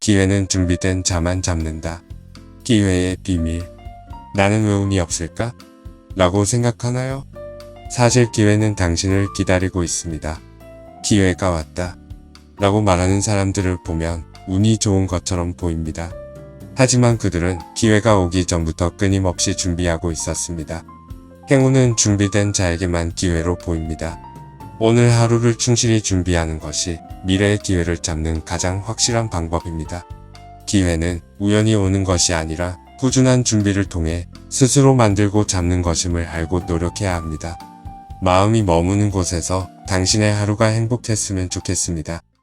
기회는 준비된 자만 잡는다. 기회의 비밀. 나는 왜 운이 없을까? 라고 생각하나요? 사실 기회는 당신을 기다리고 있습니다. 기회가 왔다. 라고 말하는 사람들을 보면 운이 좋은 것처럼 보입니다. 하지만 그들은 기회가 오기 전부터 끊임없이 준비하고 있었습니다. 행운은 준비된 자에게만 기회로 보입니다. 오늘 하루를 충실히 준비하는 것이 미래의 기회를 잡는 가장 확실한 방법입니다. 기회는 우연히 오는 것이 아니라 꾸준한 준비를 통해 스스로 만들고 잡는 것임을 알고 노력해야 합니다. 마음이 머무는 곳에서 당신의 하루가 행복했으면 좋겠습니다.